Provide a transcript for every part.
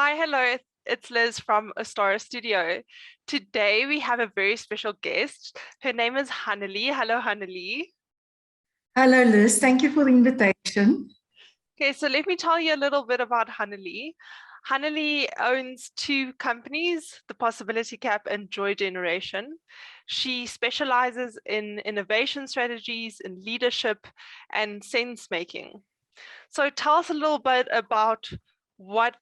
Hi, hello. It's Liz from Ostara Studio. Today we have a very special guest. Her name is Haneli. Hello, Haneli. Hello, Liz. Thank you for the invitation. Okay, so let me tell you a little bit about Haneli. Haneli owns two companies, The Possibility Cap and Joy Generation. She specializes in innovation strategies, in leadership, and sense making. So tell us a little bit about what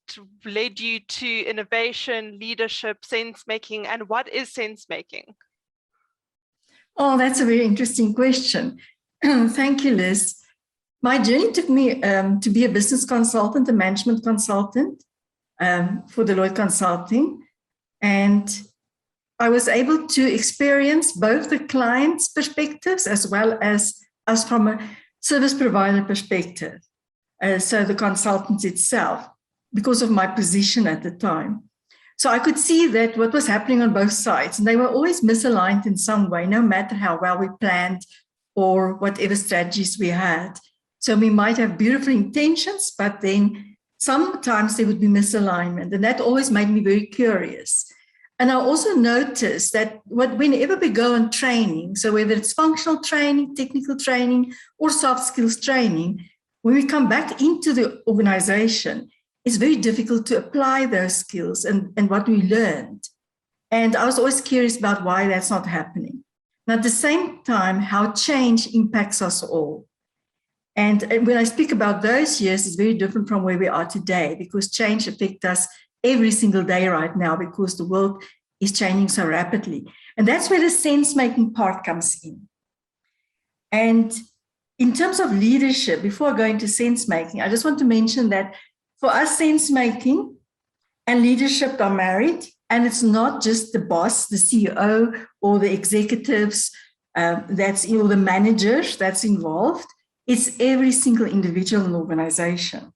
led you to innovation, leadership, sense making, and what is sense making? Oh, that's a very interesting question. Thank you, Liz. My journey took me to be a business consultant, a management consultant for Deloitte Consulting. And I was able to experience both the client's perspectives as well as us from a service provider perspective. So the consultant itself, because of my position at the time. So I could see that what was happening on both sides, and they were always misaligned in some way, no matter how well we planned or whatever strategies we had. So we might have beautiful intentions, but then sometimes there would be misalignment, and that always made me very curious. And I also noticed that whenever we go on training, so whether it's functional training, technical training, or soft skills training, when we come back into the organization, it's very difficult to apply those skills and what we learned. And I was always curious about why that's not happening. And at the same time, how change impacts us all. And when I speak about those years, it's very different from where we are today, because change affects us every single day right now, because the world is changing so rapidly. And that's where the sense-making part comes in. And in terms of leadership, before I go into sense-making, I just want to mention that for us, sense-making and leadership are married, and it's not just the boss, the CEO, or the executives, or the managers that's involved. It's every single individual in the organization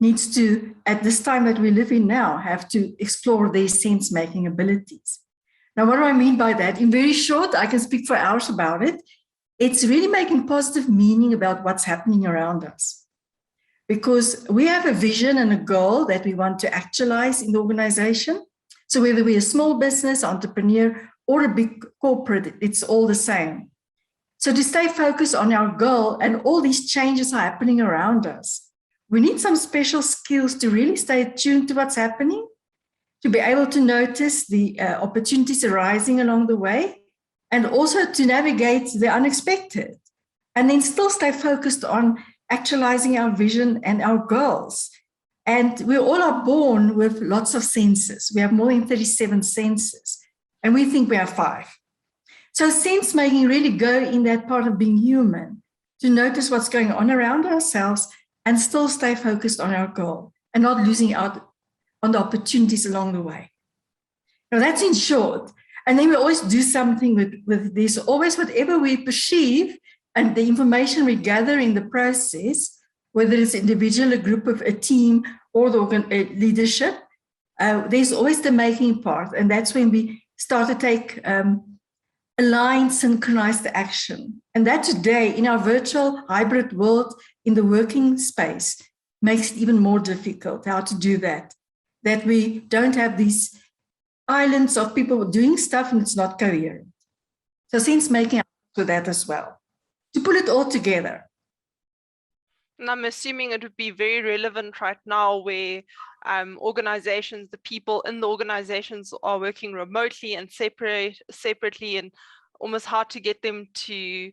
needs to, at this time that we live in now, have to explore their sense-making abilities. Now, what do I mean by that? In very short, I can speak for hours about it. It's really making positive meaning about what's happening around us. Because we have a vision and a goal that we want to actualize in the organization. So whether we're a small business, entrepreneur, or a big corporate, it's all the same. So to stay focused on our goal, and all these changes are happening around us, we need some special skills to really stay attuned to what's happening, to be able to notice the opportunities arising along the way, and also to navigate the unexpected, and then still stay focused on actualizing our vision and our goals. And we all are born with lots of senses. We have more than 37 senses, and we think we have 5. So sense-making really go in that part of being human, to notice what's going on around ourselves and still stay focused on our goal and not losing out on the opportunities along the way. Now that's in short. And then we always do something with this, always whatever we perceive and the information we gather in the process, whether it's individual, a group of a team, or the leadership, there's always the making part. And that's when we start to take aligned, synchronized action. And that today, in our virtual hybrid world, in the working space, makes it even more difficult how to do that. That we don't have these islands of people doing stuff and it's not coherent. So sense making to that as well, to pull it all together. And I'm assuming it would be very relevant right now where organizations, the people in the organizations are working remotely and separately, and almost hard to get them to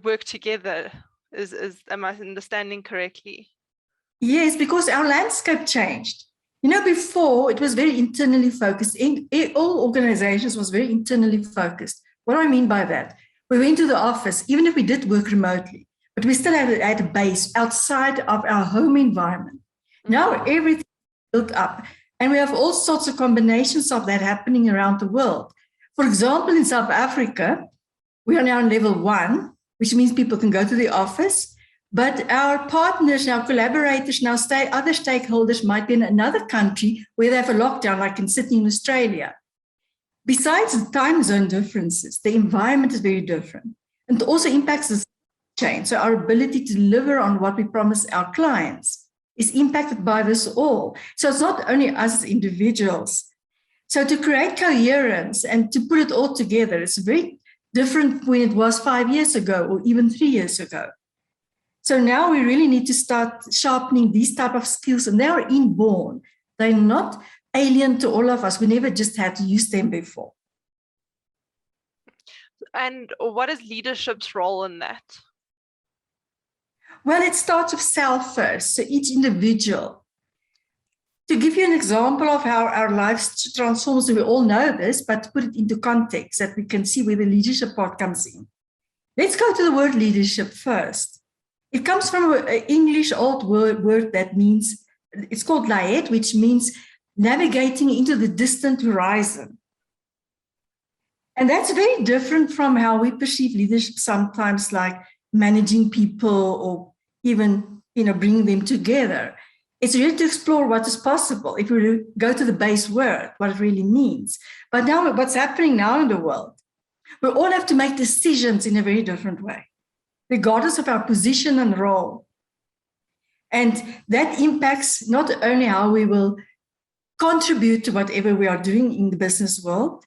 work together. Am I understanding correctly? Yes, because our landscape changed. You know, before it was very internally focused. All organizations was very internally focused. What do I mean by that? We went to the office, even if we did work remotely, but we still had a base outside of our home environment. Now everything is built up, and we have all sorts of combinations of that happening around the world. For example, in South Africa, we are now on level 1, which means people can go to the office, but our partners, our collaborators, and other stakeholders might be in another country where they have a lockdown, like in Sydney, in Australia. Besides the time zone differences, the environment is very different, and it also impacts the chain. So our ability to deliver on what we promise our clients is impacted by this all. So it's not only us as individuals. So to create coherence and to put it all together, it's very different when it was 5 years ago or even 3 years ago. So now we really need to start sharpening these type of skills, and they are inborn. They're not alien to all of us. We never just had to use them before. And what is leadership's role in that? Well, it starts with self first. So each individual. To give you an example of how our lives transforms, we all know this, but to put it into context that we can see where the leadership part comes in. Let's go to the word leadership first. It comes from an English old word that means, it's called laet, which means navigating into the distant horizon. And that's very different from how we perceive leadership sometimes, like managing people or even, bringing them together. It's really to explore what is possible if we go to the base word, what it really means. But now what's happening now in the world, we all have to make decisions in a very different way, regardless of our position and role. And that impacts not only how we will contribute to whatever we are doing in the business world,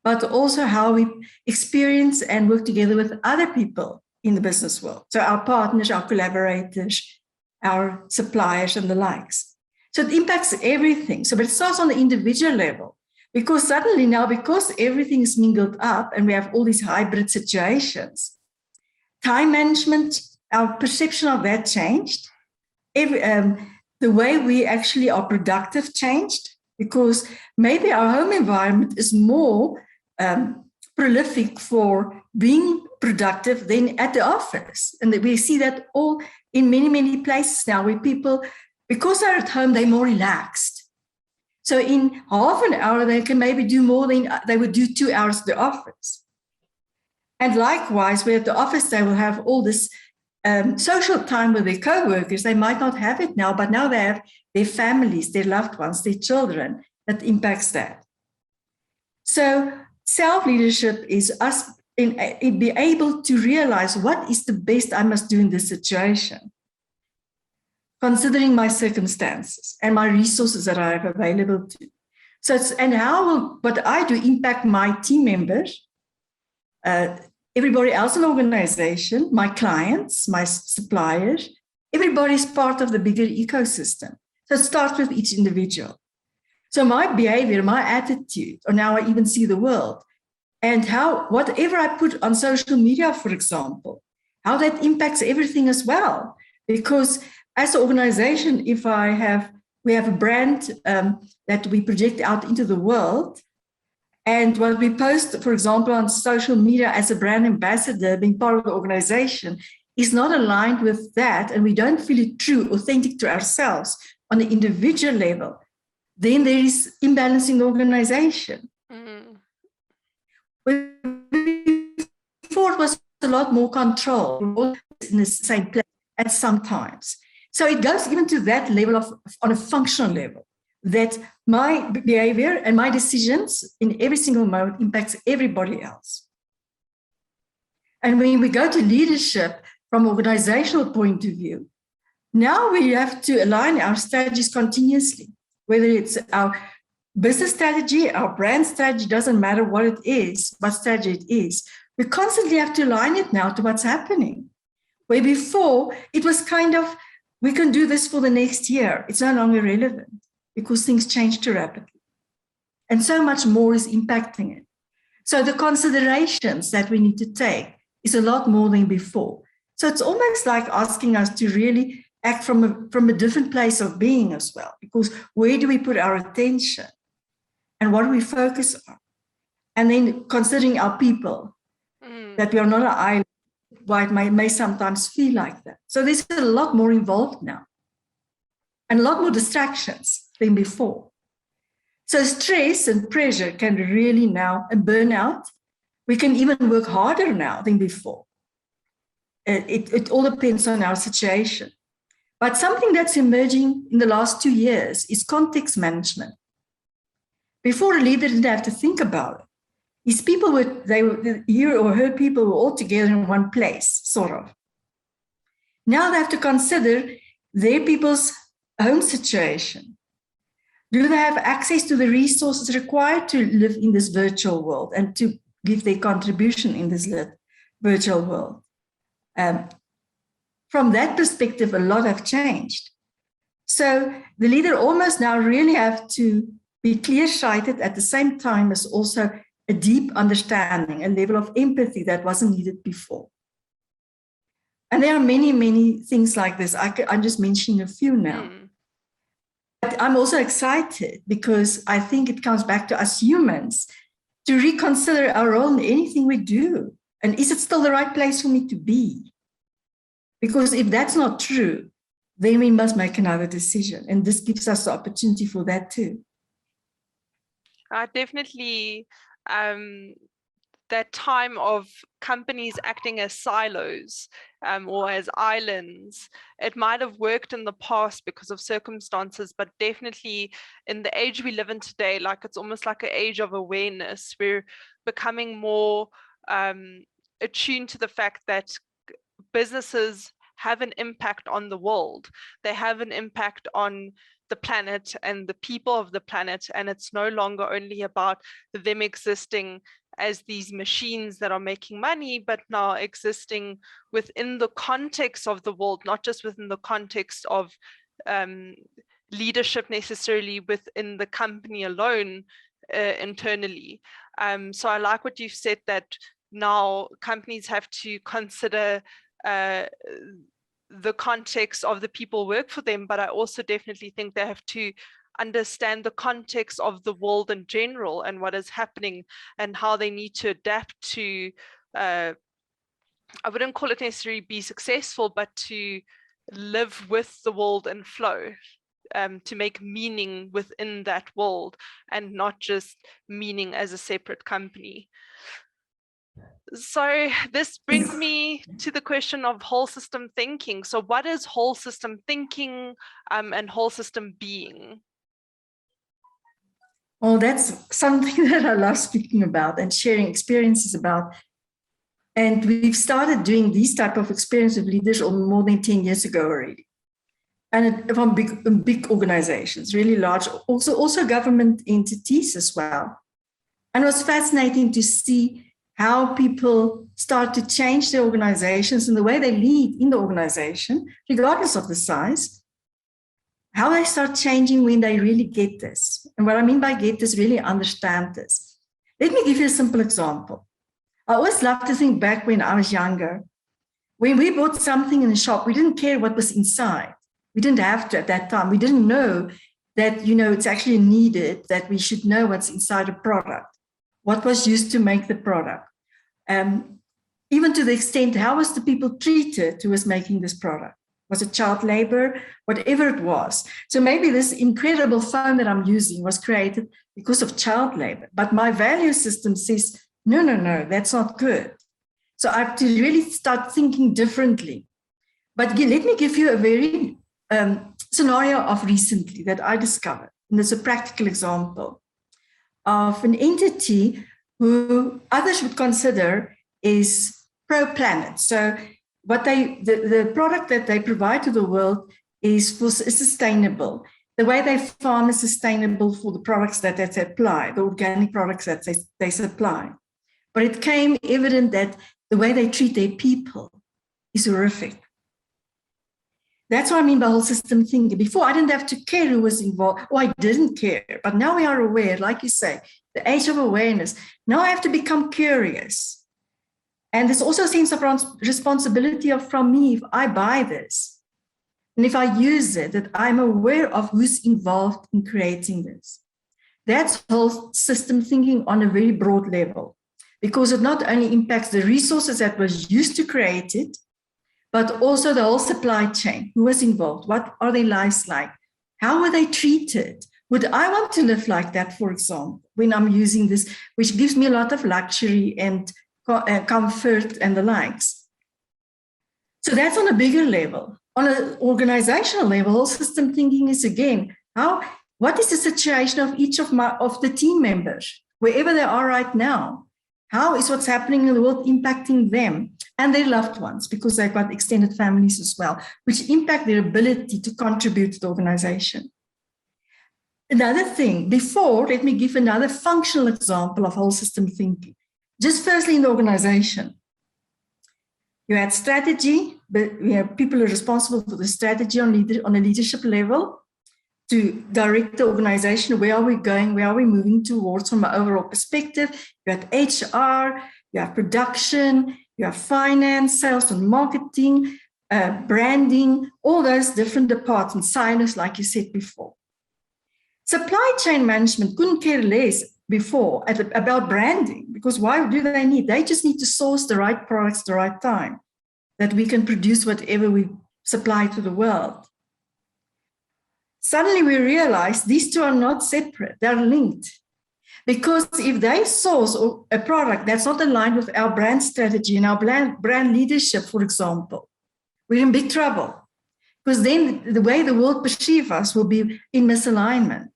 but also how we experience and work together with other people in the business world. So our partners, our collaborators, our suppliers and the likes. So it impacts everything. But it starts on the individual level, because suddenly now, because everything is mingled up and we have all these hybrid situations, time management, our perception of that changed. The way we actually are productive changed, because maybe our home environment is more prolific for being productive than at the office. And we see that all in many, many places now where people, because they're at home, they're more relaxed. So in half an hour, they can maybe do more than they would do 2 hours at the office. And likewise, where at the office, they will have all this social time with their co-workers. They might not have it now, but now they have their families, their loved ones, their children. That impacts that. So self-leadership is us in be able to realize what is the best I must do in this situation, considering my circumstances and my resources that I have available to. So and how will what I do impact my team members, everybody else in the organization, my clients, my suppliers. Everybody's part of the bigger ecosystem. So it starts with each individual. So my behavior, my attitude, or now I even see the world, and how whatever I put on social media, for example, how that impacts everything as well. Because as an organization, if we have a brand that we project out into the world, and what we post, for example, on social media as a brand ambassador, being part of the organization, is not aligned with that, and we don't feel it true, authentic to ourselves on the individual level, then there is imbalance in the organization. Mm-hmm. Before it was a lot more control, all in the same place at some times. So it goes even to that level on a functional level, that my behavior and my decisions in every single moment impacts everybody else. And when we go to leadership from an organizational point of view, now we have to align our strategies continuously, whether it's our business strategy, our brand strategy, doesn't matter what it is, what strategy it is. We constantly have to align it now to what's happening. Where before, it was kind of, we can do this for the next year. It's no longer relevant because things change too rapidly. And so much more is impacting it. So the considerations that we need to take is a lot more than before. So it's almost like asking us to really act from a different place of being as well, because where do we put our attention and what do we focus on? And then considering our people, that we are not an island, why it may sometimes feel like that. So there's a lot more involved now and a lot more distractions than before. So stress and pressure can really now, and burnout, we can even work harder now than before. It all depends on our situation. But something that's emerging in the last 2 years is context management. Before, a leader didn't have to think about it. These people he or her people were all together in one place, sort of. Now they have to consider their people's home situation? Do they have access to the resources required to live in this virtual world and to give their contribution in this virtual world? From that perspective, a lot have changed. So the leader almost now really have to be clear-sighted at the same time as also a deep understanding, a level of empathy that wasn't needed before. And there are many, many things like this. I'm just mentioning a few now. But I'm also excited because I think it comes back to us humans to reconsider our role in anything we do. And is it still the right place for me to be? Because if that's not true, then we must make another decision. And this gives us the opportunity for that too. Definitely that time of companies acting as silos or as islands, it might have worked in the past because of circumstances, but definitely in the age we live in today, like it's almost like an age of awareness. We're becoming more attuned to the fact that businesses have an impact on the world. They have an impact on the planet and the people of the planet, and it's no longer only about them existing as these machines that are making money, but now existing within the context of the world, not just within the context of leadership necessarily within the company alone internally. So I like what you've said, that now companies have to consider the context of the people work for them, but I also definitely think they have to understand the context of the world in general and what is happening and how they need to adapt to, I wouldn't call it necessarily be successful, but to live with the world and flow, to make meaning within that world and not just meaning as a separate company. So this brings me to the question of whole system thinking. So what is whole system thinking and whole system being? Well, that's something that I love speaking about and sharing experiences about. And we've started doing these type of experiences with leaders more than 10 years ago already. And from big organizations, really large, also government entities as well. And it was fascinating to see how people start to change their organizations and the way they lead in the organization, regardless of the size, how they start changing when they really get this. And what I mean by get this, really understand this. Let me give you a simple example. I always love to think back when I was younger. When we bought something in the shop, we didn't care what was inside. We didn't have to at that time. We didn't know that, it's actually needed, that we should know what's inside a product, what was used to make the product. Even to the extent, how was the people treated who was making this product? Was it child labor? Whatever it was. So maybe this incredible phone that I'm using was created because of child labor. But my value system says, no, that's not good. So I have to really start thinking differently. But let me give you a very scenario of recently that I discovered. And it's a practical example of an entity who others would consider is pro-planet. So what the product that they provide to the world is sustainable. The way they farm is sustainable for the products that they supply, the organic products that they supply. But it became evident that the way they treat their people is horrific. That's what I mean by whole system thinking. Before, I didn't have to care who was involved, or I didn't care. But now we are aware, like you say, the age of awareness. Now I have to become curious. And there's also a sense of responsibility from me if I buy this. And if I use it, that I'm aware of who's involved in creating this. That's whole system thinking on a very broad level, because it not only impacts the resources that was used to create it, but also the whole supply chain. Who was involved? What are their lives like? How were they treated? Would I want to live like that, for example, when I'm using this, which gives me a lot of luxury and comfort and the likes? So that's on a bigger level. On an organizational level, whole system thinking is, again, what is the situation of each of the team members, wherever they are right now? How is what's happening in the world impacting them and their loved ones, because they've got extended families as well, which impact their ability to contribute to the organization. Another thing, let me give another functional example of whole system thinking. Just firstly in the organization, you had strategy, but we have people who are responsible for the strategy on a leadership level to direct the organization. Where are we going? Where are we moving towards from an overall perspective? You have HR, you have production, you have finance, sales and marketing, branding, all those different departments, silos, like you said before. Supply chain management couldn't care less before about branding, because why do they need? They just need to source the right products at the right time, that we can produce whatever we supply to the world. Suddenly we realize these two are not separate, they're linked. Because if they source a product that's not aligned with our brand strategy and our brand leadership, for example, we're in big trouble. Because then the way the world perceives us will be in misalignment.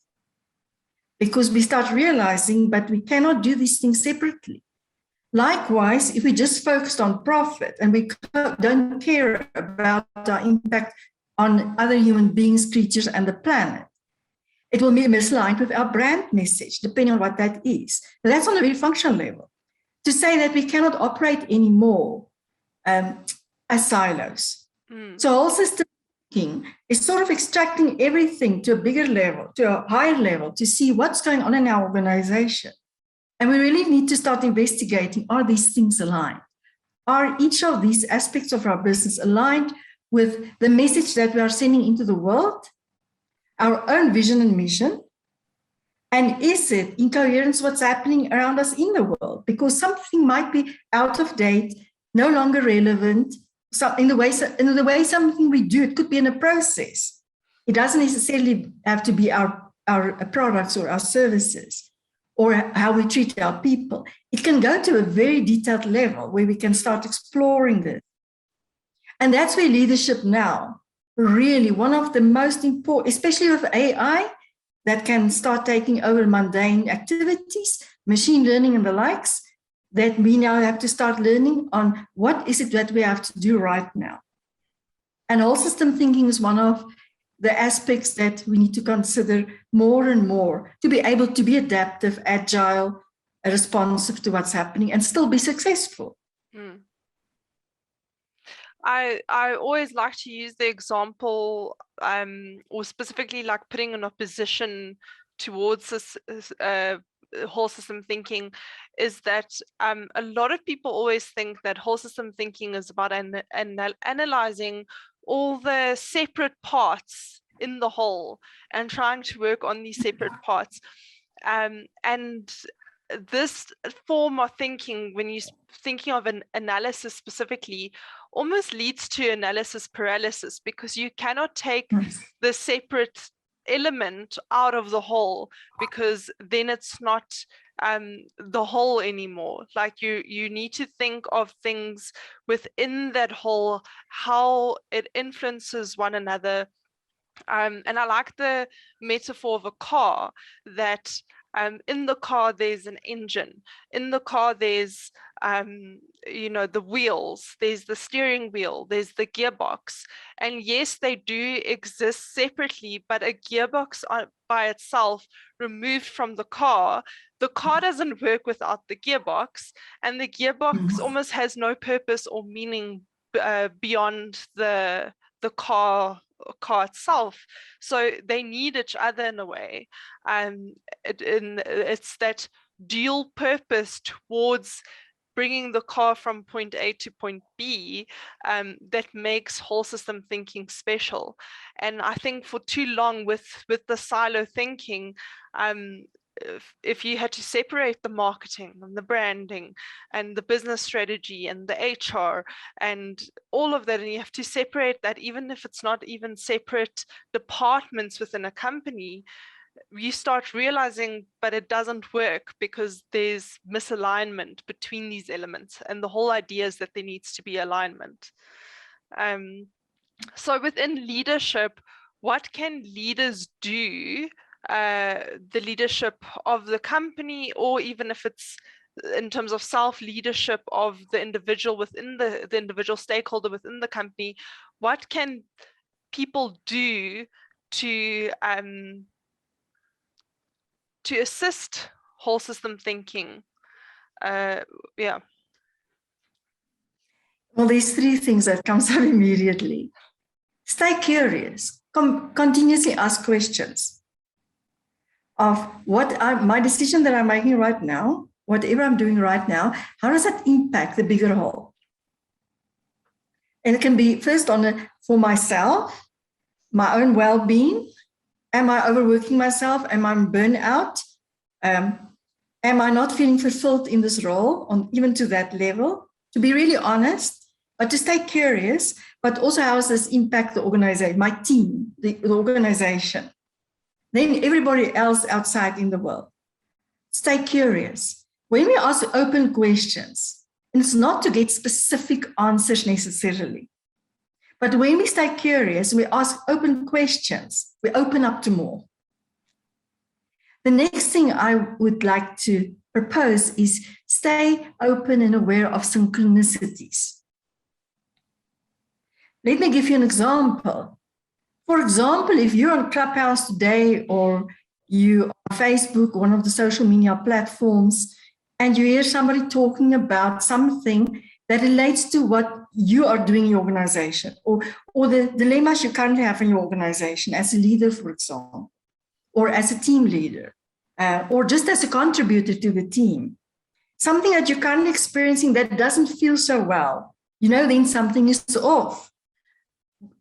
Because we start realizing, but we cannot do these things separately. Likewise, if we just focused on profit and we don't care about our impact on other human beings, creatures, and the planet, it will be misaligned with our brand message, depending on what that is. But that's on a very functional level. To say that we cannot operate anymore as silos. So whole system thinking is sort of extracting everything to a bigger level, to a higher level, to see what's going on in our organization. And we really need to start investigating, are these things aligned? Are each of these aspects of our business aligned with the message that we are sending into the world, our own vision and mission? And is it in coherence with what's happening around us in the world? Because something might be out of date, no longer relevant. So in the way something we do, it could be in a process. It doesn't necessarily have to be our products or our services or how we treat our people. It can go to a very detailed level where we can start exploring this. And that's where leadership now, really one of the most important, especially with AI, that can start taking over mundane activities, machine learning and the likes, that we now have to start learning on what is it that we have to do right now. And whole system thinking is one of the aspects that we need to consider more and more to be able to be adaptive, agile, responsive to what's happening and still be successful. I always like to use the example or specifically like putting in opposition towards this whole system thinking is that a lot of people always think that whole system thinking is about analyzing all the separate parts in the whole and trying to work on these separate parts. And this form of thinking, when you're thinking of an analysis specifically, almost leads to analysis paralysis, because you cannot take the separate element out of the whole, because then it's not the whole anymore. Like you need to think of things within that whole, how it influences one another. And I like the metaphor of a car, that in the car there's an engine, in the car there's the wheels, there's the steering wheel, there's the gearbox, and yes, they do exist separately, but a gearbox by itself, removed from the car doesn't work without the gearbox, and the gearbox almost has no purpose or meaning beyond the car itself. So they need each other in a way. It's that dual purpose towards bringing the car from point A to point B that makes whole system thinking special. And I think for too long with the silo thinking, if you had to separate the marketing and the branding and the business strategy and the HR and all of that, and you have to separate that, even if it's not even separate departments within a company, you start realizing, but it doesn't work because there's misalignment between these elements. And the whole idea is that there needs to be alignment. So within leadership, what can leaders do, the leadership of the company, or even if it's in terms of self-leadership of the individual within the individual stakeholder within the company, what can people do to assist whole system thinking? Yeah. Well, there's three things that comes up immediately. Stay curious. Continuously ask questions of my decision that I'm making right now, whatever I'm doing right now, how does that impact the bigger whole? And it can be first for myself, my own well-being. Am I overworking myself? Am I burnt out? Am I not feeling fulfilled in this role, even to that level? To be really honest, but to stay curious, but also how does this impact the organization, my team, the organization, then everybody else outside in the world. Stay curious. When we ask open questions, and it's not to get specific answers necessarily, but when we stay curious and we ask open questions, we open up to more. The next thing I would like to propose is stay open and aware of synchronicities. Let me give you an example. For example, if you're on Clubhouse today or you on Facebook, one of the social media platforms, and you hear somebody talking about something that relates to what you are doing in your organization or the dilemmas you currently have in your organization as a leader, for example, or as a team leader, or just as a contributor to the team, something that you're currently experiencing that doesn't feel so well, then something is off.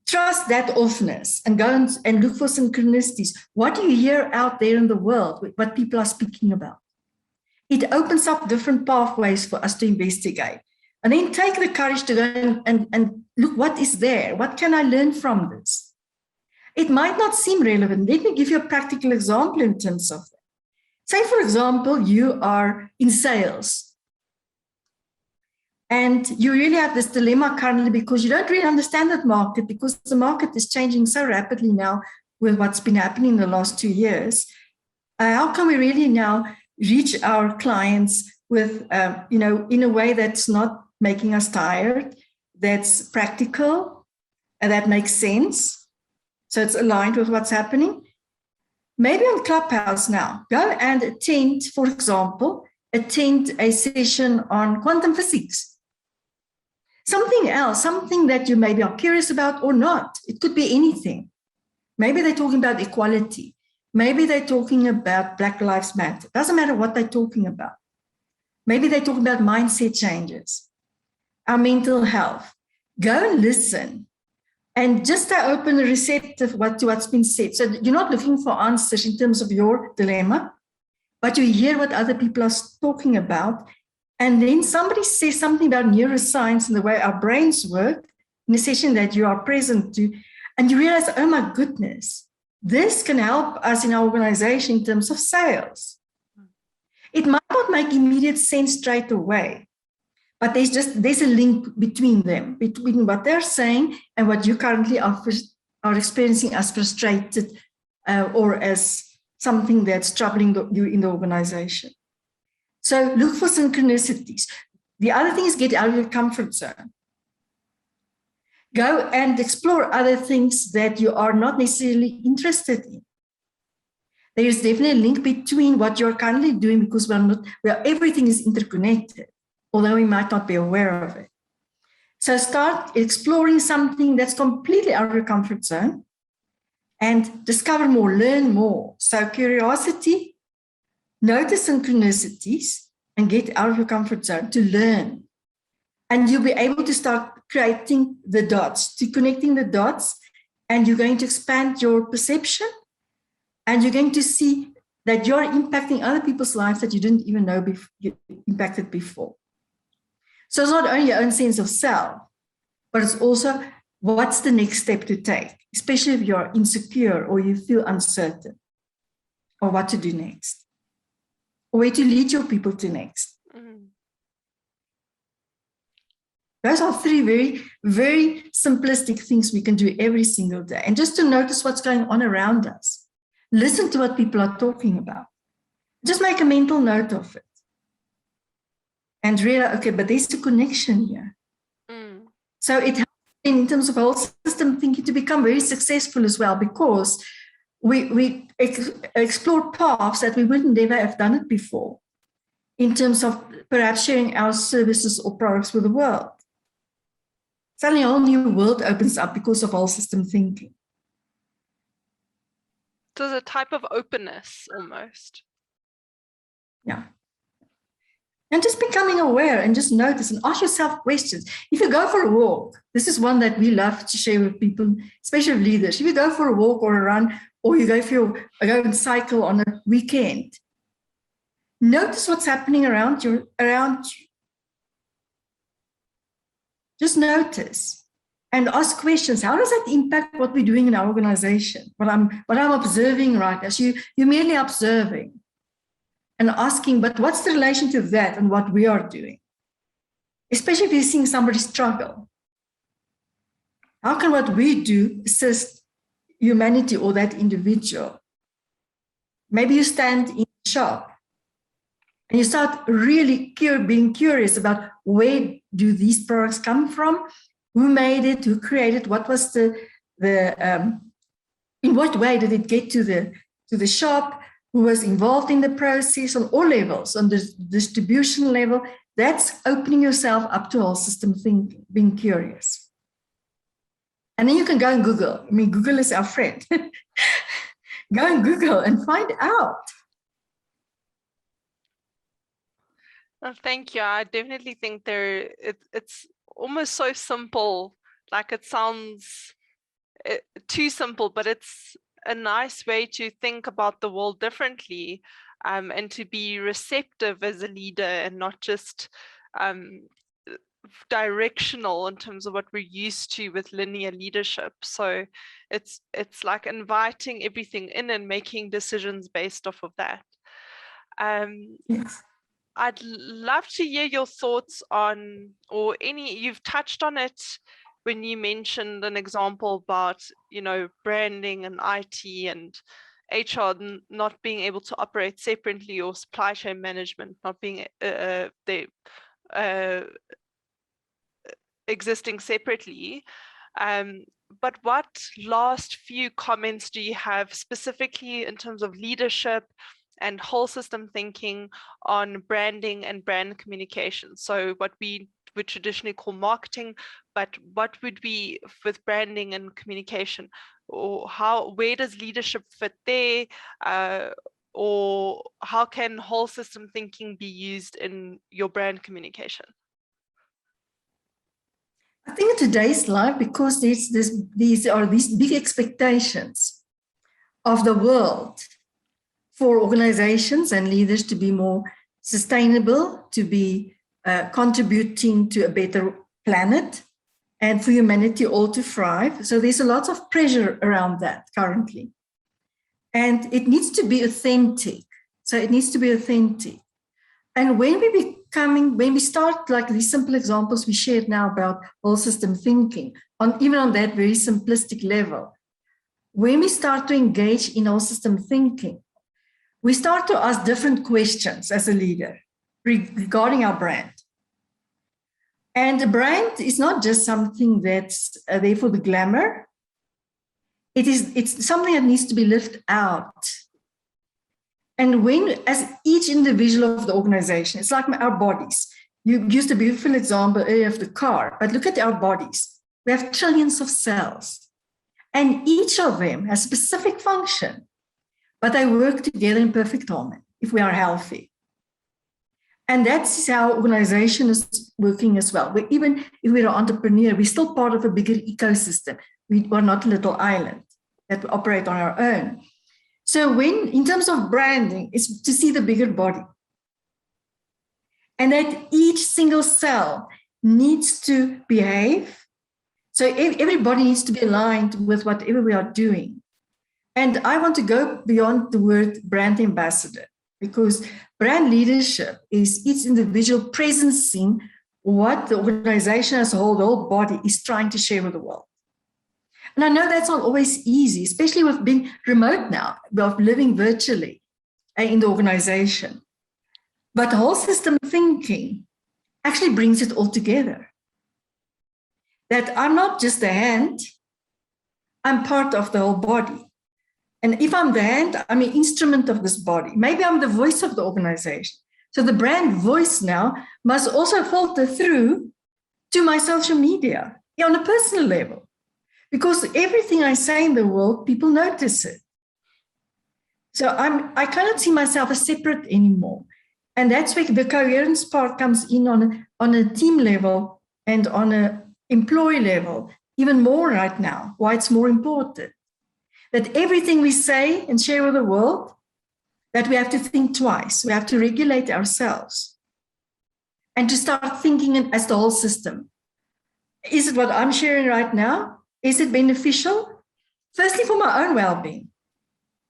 Trust that offness and go and look for synchronicities. What do you hear out there in the world, what people are speaking about? It opens up different pathways for us to investigate. And then take the courage to go and look what is there. What can I learn from this? It might not seem relevant. Let me give you a practical example in terms of that. Say, for example, you are in sales. And you really have this dilemma currently because you don't really understand that market because the market is changing so rapidly now with what's been happening in the last 2 years. How can we really now reach our clients with, in a way that's not making us tired, that's practical, and that makes sense? So it's aligned with what's happening. Maybe on Clubhouse now, go and attend, for example, a session on quantum physics. Something else, something that you maybe are curious about or not. It could be anything. Maybe they're talking about equality. Maybe they're talking about Black Lives Matter. Doesn't matter what they're talking about. Maybe they're talking about mindset changes, our mental health. Go and listen and just stay open and receptive to what's been said. So you're not looking for answers in terms of your dilemma, but you hear what other people are talking about. And then somebody says something about neuroscience and the way our brains work in a session that you are present to, and you realize, oh my goodness, this can help us in our organization in terms of sales. It might not make immediate sense straight away, but there's a link between them, between what they're saying and what you currently are experiencing as frustrated or as something that's troubling you in the organization. So look for synchronicities. The other thing is get out of your comfort zone. Go and explore other things that you are not necessarily interested in. There is definitely a link between what you're currently doing because everything is interconnected, although we might not be aware of it. So start exploring something that's completely out of your comfort zone and discover more, learn more. So curiosity, notice synchronicities, and get out of your comfort zone to learn. And you'll be able to start creating the dots, to connecting the dots, and you're going to expand your perception, and you're going to see that you're impacting other people's lives that you didn't even know you impacted before. So it's not only your own sense of self, but it's also what's the next step to take, especially if you're insecure or you feel uncertain, or what to do next, or where to lead your people to next. Mm-hmm. Those are three very, very simplistic things we can do every single day. And just to notice what's going on around us. Listen to what people are talking about. Just make a mental note of it. and realize, okay, but there's a connection here. So it helps in terms of whole system thinking to become very successful as well, because we explore paths that we wouldn't never have done it before, in terms of perhaps sharing our services or products with the world. Suddenly a whole new world opens up because of whole system thinking. There's a type of openness almost. Yeah. And just becoming aware and just notice and ask yourself questions. If you go for a walk, this is one that we love to share with people, especially leaders. If you go for a walk or a run, or you go and cycle on a weekend, notice what's happening around you. Just notice and ask questions. How does that impact what we're doing in our organization? What I'm observing right now. So you're merely observing and asking, but what's the relation to that and what we are doing? Especially if you're seeing somebody struggle. How can what we do assist humanity or that individual? Maybe you stand in the shop and you start really being curious about where do these products come from, who made it, who created, what was in what way did it get to the shop, who was involved in the process on all levels, on the distribution level. That's opening yourself up to whole system thinking, being curious. And then you can go and Google. I mean, Google is our friend. Go and Google and find out. Well, thank you. I definitely think it's almost so simple, like it sounds too simple, but it's a nice way to think about the world differently, and to be receptive as a leader and not just directional in terms of what we're used to with linear leadership. So it's like inviting everything in and making decisions based off of that. Yes. I'd love to hear your thoughts on, or you've touched on it when you mentioned an example about, branding and IT and HR not being able to operate separately, or supply chain management not being existing separately. But what last few comments do you have specifically in terms of leadership and whole system thinking on branding and brand communication? So what we would traditionally call marketing, but what would be with branding and communication, or where does leadership fit there, or how can whole system thinking be used in your brand communication? I think in today's life, because these are these big expectations of the world for organizations and leaders to be more sustainable, to be contributing to a better planet, and for humanity all to thrive. So there's a lot of pressure around that currently. And it needs to be authentic. So it needs to be authentic. And when we start, like these simple examples we shared now about whole system thinking, even on that very simplistic level, when we start to engage in whole system thinking, we start to ask different questions as a leader regarding our brand. And the brand is not just something that's there for the glamour. It's something that needs to be lived out. And as each individual of the organization, it's like our bodies. You used a beautiful example earlier of the car, but look at our bodies. We have trillions of cells, and each of them has a specific function, but they work together in perfect harmony if we are healthy. And that's how organization is working as well. Even if we're an entrepreneur, we're still part of a bigger ecosystem. We are not a little island that operate on our own. So in terms of branding, it's to see the bigger body. And that each single cell needs to behave. So everybody needs to be aligned with whatever we are doing. And I want to go beyond the word brand ambassador, because brand leadership is each individual presencing what the organization as a whole, the whole body, is trying to share with the world. And I know that's not always easy, especially with being remote now, of living virtually in the organization. But whole system thinking actually brings it all together. That I'm not just the hand, I'm part of the whole body. And if I'm the hand, I'm an instrument of this body. Maybe I'm the voice of the organization. So the brand voice now must also filter through to my social media on a personal level. Because everything I say in the world, people notice it. So I cannot see myself as separate anymore. And that's where the coherence part comes in on a team level and on an employee level, even more right now, why it's more important. That everything we say and share with the world, that we have to think twice. We have to regulate ourselves and to start thinking as the whole system. Is it what I'm sharing right now? Is it beneficial? Firstly, for my own well-being,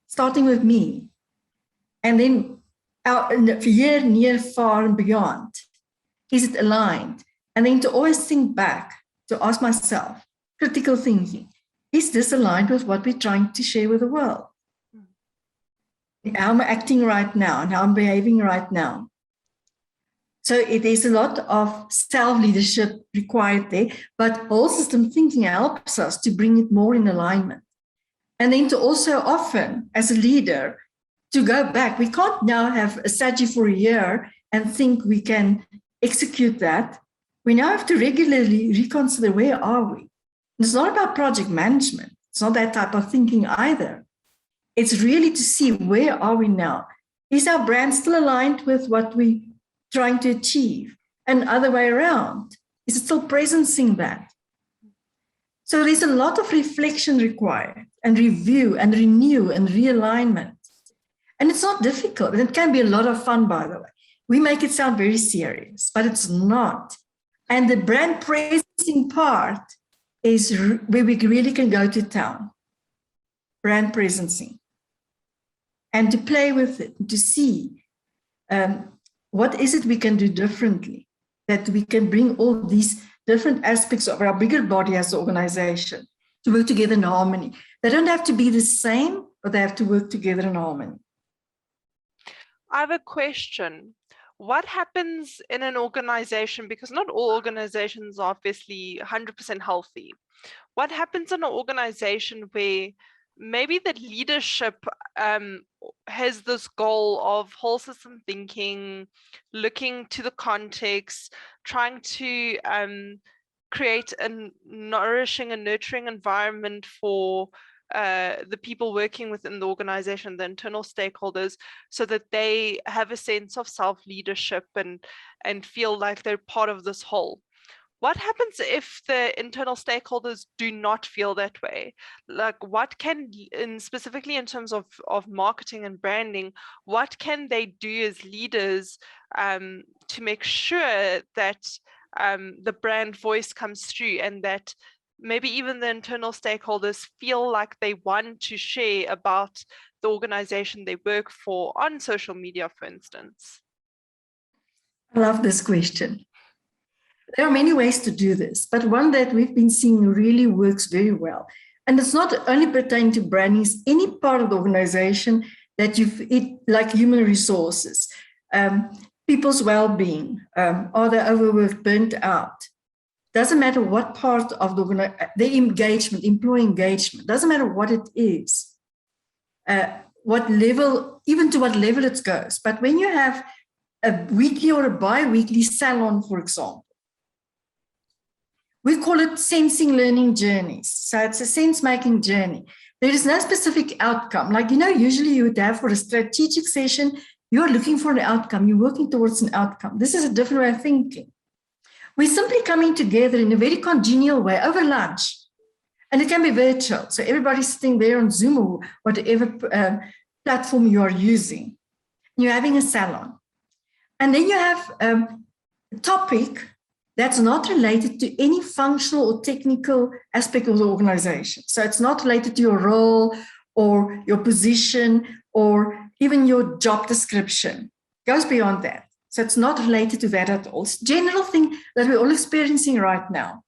starting with me, and then year, near, far, and beyond. Is it aligned? And then to always think back, to ask myself, critical thinking, is this aligned with what we're trying to share with the world? How am I acting right now and how I'm behaving right now? So it is a lot of self-leadership required there, but whole system thinking helps us to bring it more in alignment. And then to also often, as a leader, to go back. We can't now have a strategy for a year and think we can execute that. We now have to regularly reconsider, where are we? And it's not about project management. It's not that type of thinking either. It's really to see, where are we now? Is our brand still aligned with what we're trying to achieve? And other way around, is it still presencing that? So there's a lot of reflection required, and review and renew and realignment. And it's not difficult. And it can be a lot of fun, by the way. We make it sound very serious, but it's not. And the brand presencing part is where we really can go to town. Brand presencing. And to play with it, to see what is it we can do differently, that we can bring all these different aspects of our bigger body as an organization to work together in harmony. They don't have to be the same, but they have to work together in harmony. I have a question. What happens in an organization, because not all organizations are obviously 100% healthy. What happens in an organization where maybe the leadership has this goal of whole system thinking, looking to the context, trying to create a nourishing and nurturing environment for the people working within the organization, the internal stakeholders, so that they have a sense of self-leadership and feel like they're part of this whole. What happens if the internal stakeholders do not feel that way? Like, what can, specifically in terms of marketing and branding, what can they do as leaders to make sure that the brand voice comes through, and that maybe even the internal stakeholders feel like they want to share about the organization they work for on social media, for instance? I love this question. There are many ways to do this, but one that we've been seeing really works very well. And it's not only pertaining to branding, it's any part of the organization that like human resources, people's well-being, are they overworked, burnt out? Doesn't matter what part of the engagement, employee engagement, doesn't matter what it is, what level, even to what level it goes. But when you have a weekly or a bi-weekly salon, for example, we call it sensing learning journeys. So it's a sense-making journey. There is no specific outcome. Like, usually you would have for a strategic session, you're looking for an outcome, you're working towards an outcome. This is a different way of thinking. We're simply coming together in a very congenial way over lunch. And it can be virtual. So everybody's sitting there on Zoom or whatever platform you are using. You're having a salon. And then you have a topic that's not related to any functional or technical aspect of the organization. So it's not related to your role or your position or even your job description. It goes beyond that. So it's not related to that at all. It's a general thing that we're all experiencing right now.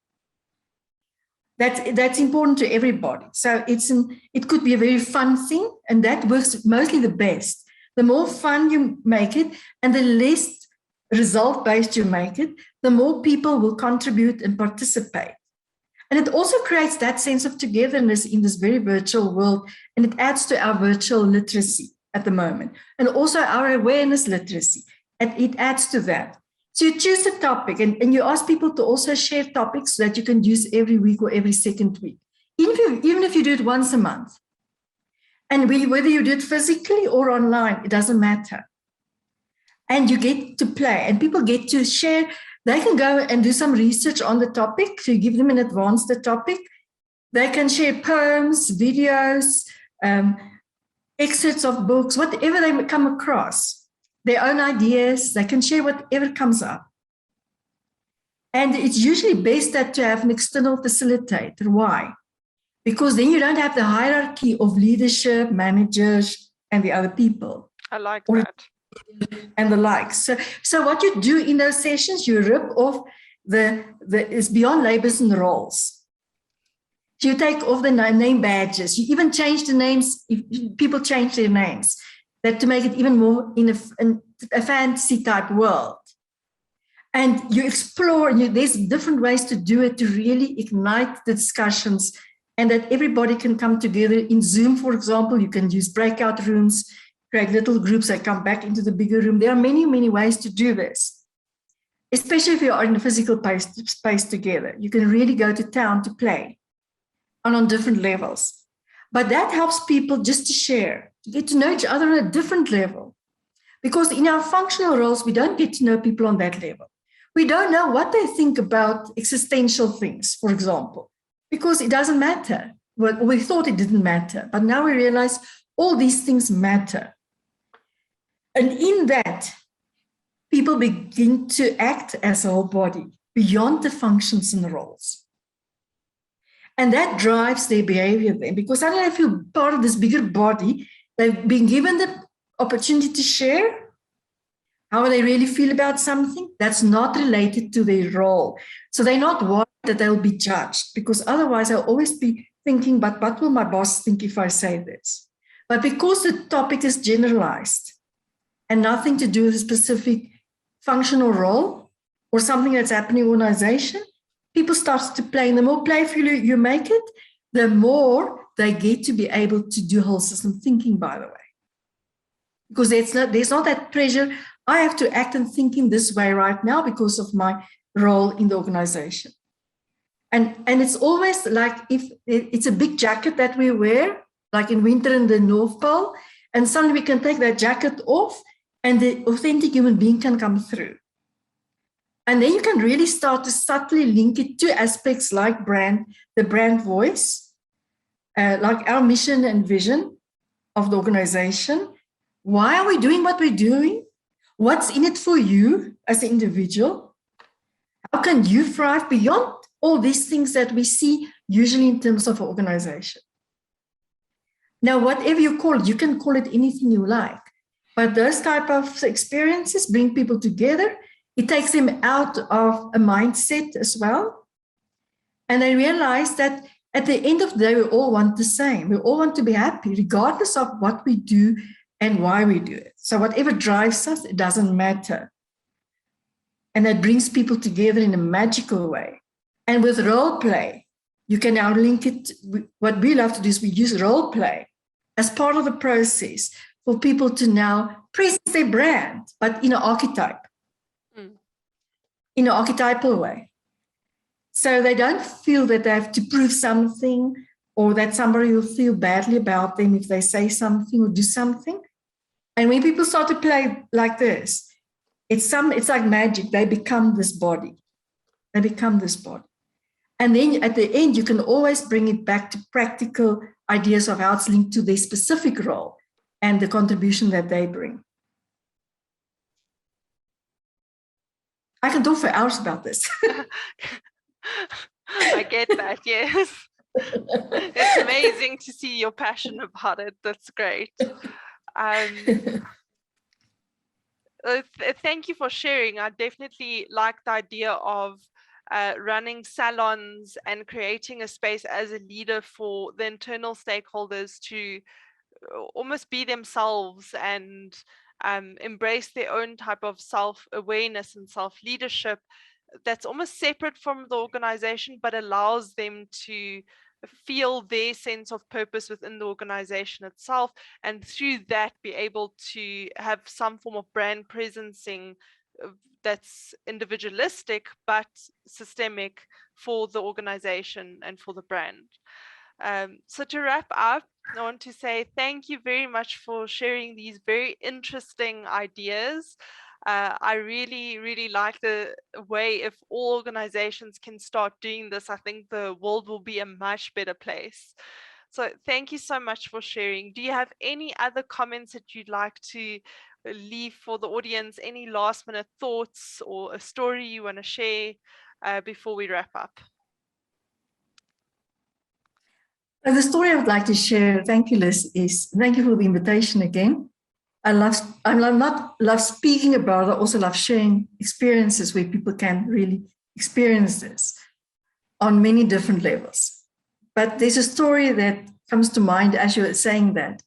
That's important to everybody. So it could be a very fun thing, and that works mostly the best. The more fun you make it, and the less result-based you make it, the more people will contribute and participate. And it also creates that sense of togetherness in this very virtual world, and it adds to our virtual literacy at the moment, and also our awareness literacy. And it adds to that. So you choose a topic, and you ask people to also share topics that you can use every week or every second week, even if you do it once a month. And whether you do it physically or online, it doesn't matter. And you get to play, and people get to share. They can go and do some research on the topic. So you give them in advance the topic. They can share poems, videos, excerpts of books, whatever they come across, their own ideas. They can share whatever comes up. And it's usually best that to have an external facilitator. Why? Because then you don't have the hierarchy of leadership, managers, and the other people. I like that. And the likes. So what you do in those sessions, you rip off it's beyond labels and roles. So you take off the name badges. You even change the names. If people change their names, that to make it even more in a fantasy type world. And you explore. There's different ways to do it to really ignite the discussions, and that everybody can come together in Zoom, for example. You can use breakout rooms. Create little groups that come back into the bigger room. There are many, many ways to do this, especially if you are in a physical space together. You can really go to town to play and on different levels. But that helps people just to share, to get to know each other on a different level. Because in our functional roles, we don't get to know people on that level. We don't know what they think about existential things, for example, because it doesn't matter. Well, we thought it didn't matter, but now we realize all these things matter. And in that, people begin to act as a whole body beyond the functions and the roles. And that drives their behavior then, because suddenly they feel part of this bigger body. They've been given the opportunity to share how they really feel about something that's not related to their role. So they're not worried that they'll be judged, because otherwise they'll always be thinking, but what will my boss think if I say this? But because the topic is generalized, and nothing to do with a specific functional role or something that's happening in the organization, people start to play. And the more playful you make it, the more they get to be able to do whole system thinking, by the way. Because there's not that pressure. I have to act and think in this way right now because of my role in the organization. And it's always like if it's a big jacket that we wear, like in winter in the North Pole, and suddenly we can take that jacket off, and the authentic human being can come through. And then you can really start to subtly link it to aspects like the brand voice, like our mission and vision of the organization. Why are we doing what we're doing? What's in it for you as an individual? How can you thrive beyond all these things that we see usually in terms of organization? Now, whatever you call it, you can call it anything you like. But those type of experiences bring people together. It takes them out of a mindset as well. And they realize that at the end of the day, we all want the same. We all want to be happy, regardless of what we do and why we do it. So whatever drives us, it doesn't matter. And that brings people together in a magical way. And with role play, you can now link it. What we love to do is we use role play as part of the process for people to now present their brand, but in an archetype, in an archetypal way. So they don't feel that they have to prove something, or that somebody will feel badly about them if they say something or do something. And when people start to play like this, it's like magic. They become this body. They become this body. And then at the end, you can always bring it back to practical ideas of how it's linked to their specific role and the contribution that they bring. I can talk for hours about this. I get that, yes. It's amazing to see your passion about it. That's great. Thank you for sharing. I definitely like the idea of running salons and creating a space as a leader for the internal stakeholders to almost be themselves and embrace their own type of self-awareness and self-leadership that's almost separate from the organization, but allows them to feel their sense of purpose within the organization itself, and through that be able to have some form of brand presencing that's individualistic but systemic for the organization and for the brand. So to wrap up, I want to say thank you very much for sharing these very interesting ideas. I really, really like the way if all organizations can start doing this, I think the world will be a much better place. So thank you so much for sharing. Do you have any other comments that you'd like to leave for the audience? Any last minute thoughts or a story you want to share before we wrap up? The story I would like to share, thank you, Liz, is thank you for the invitation again. I not love speaking about it, I also love sharing experiences where people can really experience this on many different levels. But there's a story that comes to mind as you were saying that,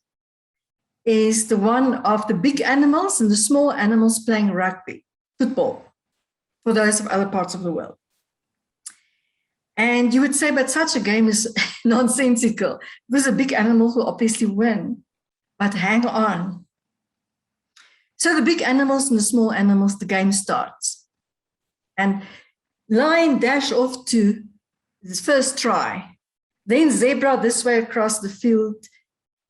is the one of the big animals and the small animals playing rugby, football, for those of other parts of the world. And you would say, but such a game is nonsensical because the big animals will obviously win. But hang on. So the big animals and the small animals, the game starts. And lion dash off to his first try. Then zebra this way across the field.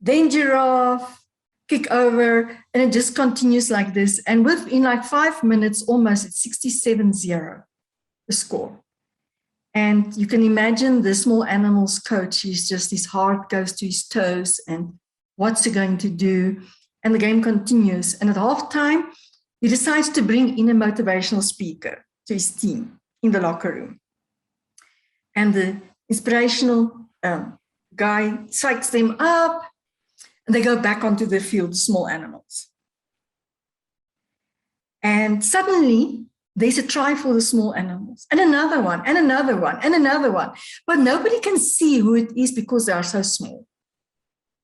Then giraffe, kick over. And it just continues like this. And within like 5 minutes, almost it's 67-0, the score. And you can imagine the small animal's coach, his heart goes to his toes and what's he going to do? And the game continues. And at halftime, he decides to bring in a motivational speaker to his team in the locker room. And the inspirational guy psychs them up and they go back onto the field, small animals. And suddenly, there's a try for the small animals, and another one, and another one, and another one. But nobody can see who it is because they are so small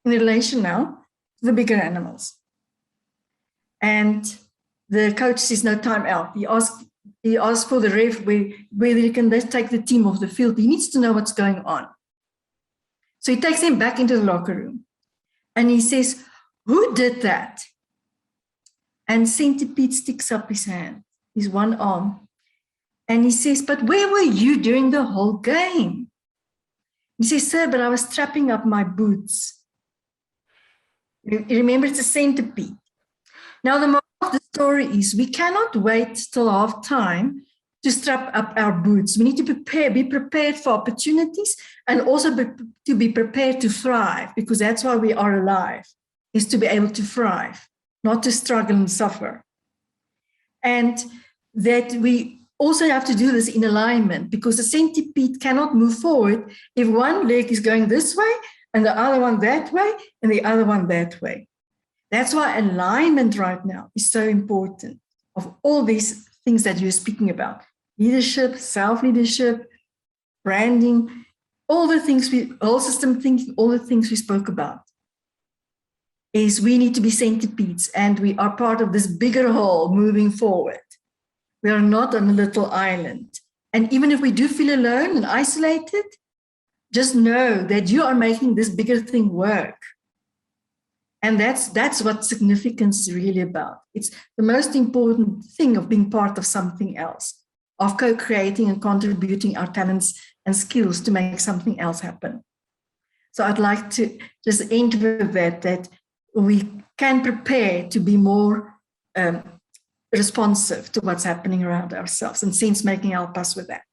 in relation now to the bigger animals. And the coach says, no, time out. He asks for the ref whether he can take the team off the field. He needs to know what's going on. So he takes them back into the locker room. And he says, who did that? And Centipede sticks up his hand. His one arm. And he says, but where were you during the whole game? He says, sir, but I was strapping up my boots. Remember, it's a centipede. Now, the moral of the story is we cannot wait till half time to strap up our boots. We need to be prepared for opportunities and also to be prepared to thrive, because that's why we are alive, is to be able to thrive, not to struggle and suffer. And that we also have to do this in alignment, because the centipede cannot move forward if one leg is going this way and the other one that way and the other one that way. That's why alignment right now is so important of all these things that you're speaking about. Leadership, self-leadership, branding, all the things whole system thinking, all the things we spoke about. Is we need to be centipedes and we are part of this bigger whole moving forward. We are not on a little island. And even if we do feel alone and isolated, just know that you are making this bigger thing work. And that's what significance is really about. It's the most important thing of being part of something else, of co-creating and contributing our talents and skills to make something else happen. So I'd like to just end with that we can prepare to be more responsive to what's happening around ourselves, and sense making help us with that.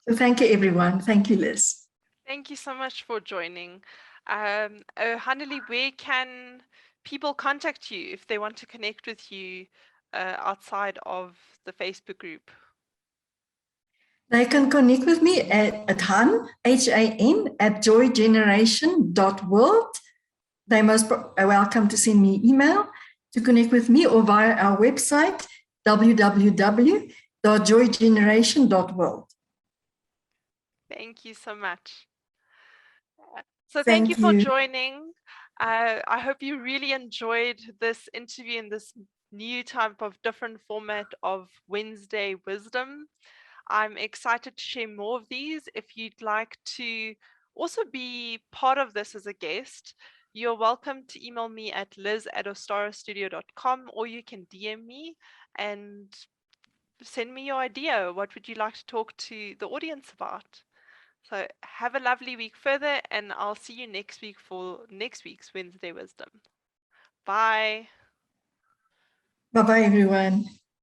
So thank you, everyone. Thank you, Liz. Thank you so much for joining. Haneli, where can people contact you if they want to connect with you outside of the Facebook group? They can connect with me at Han, H-A-N, at joygeneration.world. They're most welcome to send me an email to connect with me, or via our website, www.joygeneration.world. Thank you so much. So thank you for joining. I hope you really enjoyed this interview in this new type of different format of Wednesday Wisdom. I'm excited to share more of these. If you'd like to also be part of this as a guest, you're welcome to email me at liz@ostarastudio.com, or you can DM me and send me your idea. What would you like to talk to the audience about? So have a lovely week further, and I'll see you next week for next week's Wednesday Wisdom. Bye. Bye bye, everyone.